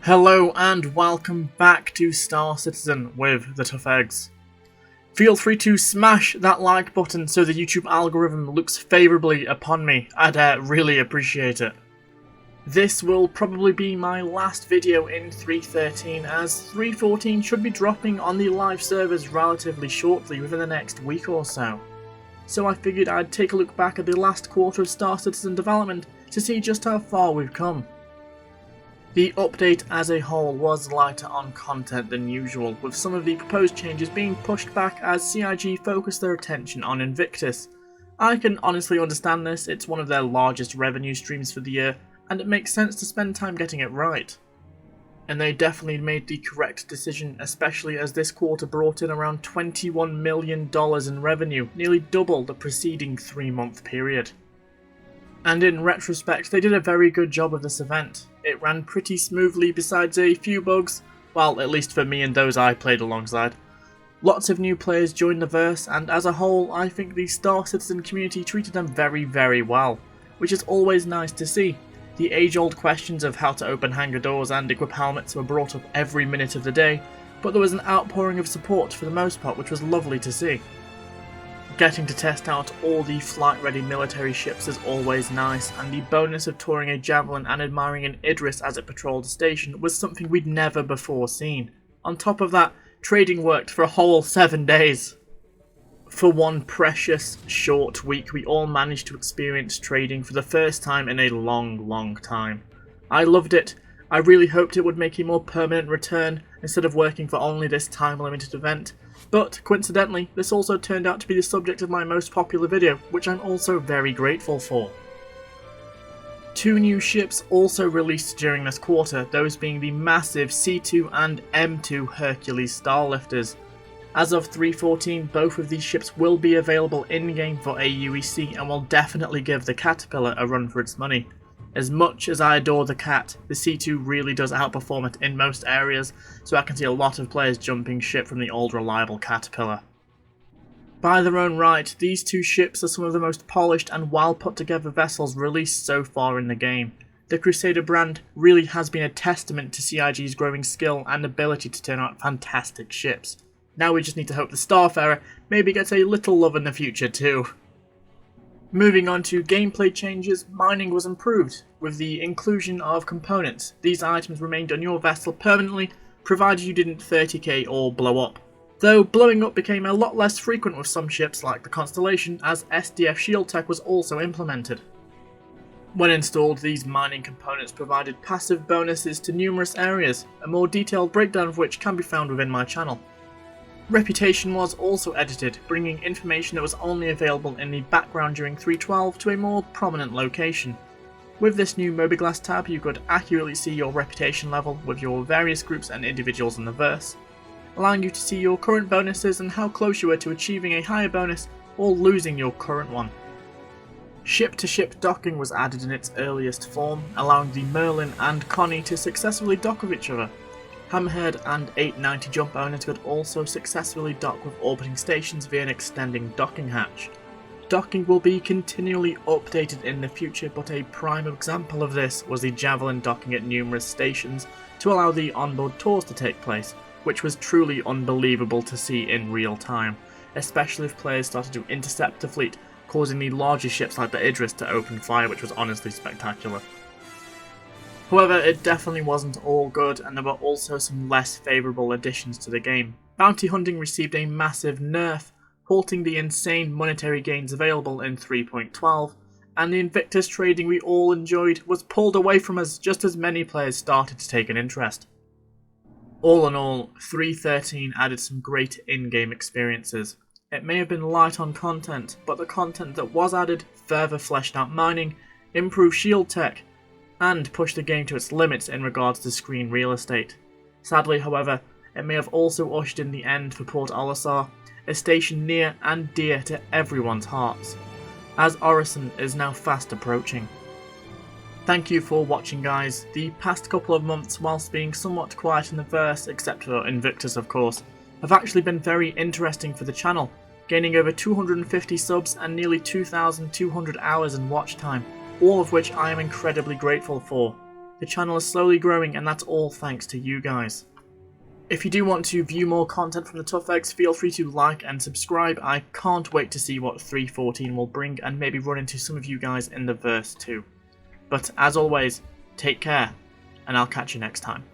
Hello and welcome back to Star Citizen with the Tough Eggs. Feel free to smash that like button so the YouTube algorithm looks favourably upon me. I'd really appreciate it. This will probably be my last video in 3.13 as 3.14 should be dropping on the live servers relatively shortly within the next week or so. So I figured I'd take a look back at the last quarter of Star Citizen development to see just how far we've come. The update as a whole was lighter on content than usual, with some of the proposed changes being pushed back as CIG focused their attention on Invictus. I can honestly understand this, it's one of their largest revenue streams for the year, and it makes sense to spend time getting it right. And they definitely made the correct decision, especially as this quarter brought in around $21 million in revenue, nearly double the preceding 3-month period. And in retrospect, they did a very good job of this event. It ran pretty smoothly besides a few bugs, well, at least for me and those I played alongside. Lots of new players joined the verse, and as a whole, I think the Star Citizen community treated them very well, which is always nice to see. The age-old questions of how to open hangar doors and equip helmets were brought up every minute of the day, but there was an outpouring of support for the most part, which was lovely to see. Getting to test out all the flight-ready military ships is always nice, and the bonus of touring a Javelin and admiring an Idris as it patrolled a station was something we'd never before seen. On top of that, trading worked for a whole 7 days. For one precious, short week, we all managed to experience trading for the first time in a long time. I loved it. I really hoped it would make a more permanent return, instead of working for only this time-limited event. But, coincidentally, this also turned out to be the subject of my most popular video, which I'm also very grateful for. 2 new ships also released during this quarter, those being the massive C2 and M2 Hercules Starlifters. As of 3.14, both of these ships will be available in-game for AUEC and will definitely give the Caterpillar a run for its money. As much as I adore the Cat, the C2 really does outperform it in most areas, so I can see a lot of players jumping ship from the old reliable Caterpillar. By their own right, these 2 ships are some of the most polished and well put together vessels released so far in the game. The Crusader brand really has been a testament to CIG's growing skill and ability to turn out fantastic ships. Now we just need to hope the Starfarer maybe gets a little love in the future too. Moving on to gameplay changes, mining was improved with the inclusion of components. These items remained on your vessel permanently, provided you didn't 30k or blow up. Though blowing up became a lot less frequent with some ships like the Constellation, as SDF shield tech was also implemented. When installed, these mining components provided passive bonuses to numerous areas, a more detailed breakdown of which can be found within my channel. Reputation was also edited, bringing information that was only available in the background during 3.12 to a more prominent location. With this new Mobiglass tab, you could accurately see your reputation level with your various groups and individuals in the verse, allowing you to see your current bonuses and how close you were to achieving a higher bonus or losing your current one. Ship-to-ship docking was added in its earliest form, allowing the Merlin and Connie to successfully dock with each other. Hammerhead and 890 jump owners could also successfully dock with orbiting stations via an extending docking hatch. Docking will be continually updated in the future, but a prime example of this was the Javelin docking at numerous stations to allow the onboard tours to take place, which was truly unbelievable to see in real time, especially if players started to intercept the fleet, causing the larger ships like the Idris to open fire, which was honestly spectacular. However, it definitely wasn't all good, and there were also some less favourable additions to the game. Bounty hunting received a massive nerf, halting the insane monetary gains available in 3.12, and the Invictus trading we all enjoyed was pulled away from us just as many players started to take an interest. All in all, 3.13 added some great in-game experiences. It may have been light on content, but the content that was added further fleshed out mining, improved shield tech, and pushed the game to its limits in regards to screen real estate. Sadly, however, it may have also ushered in the end for Port Olisar, a station near and dear to everyone's hearts, as Orison is now fast approaching. Thank you for watching, guys. The past couple of months, whilst being somewhat quiet in the verse, except for Invictus of course, have actually been very interesting for the channel, gaining over 250 subs and nearly 2,200 hours in watch time, all of which I am incredibly grateful for. The channel is slowly growing, and that's all thanks to you guys. If you do want to view more content from the Tough Eggs, feel free to like and subscribe. I can't wait to see what 3.14 will bring and maybe run into some of you guys in the verse too. But as always, take care, and I'll catch you next time.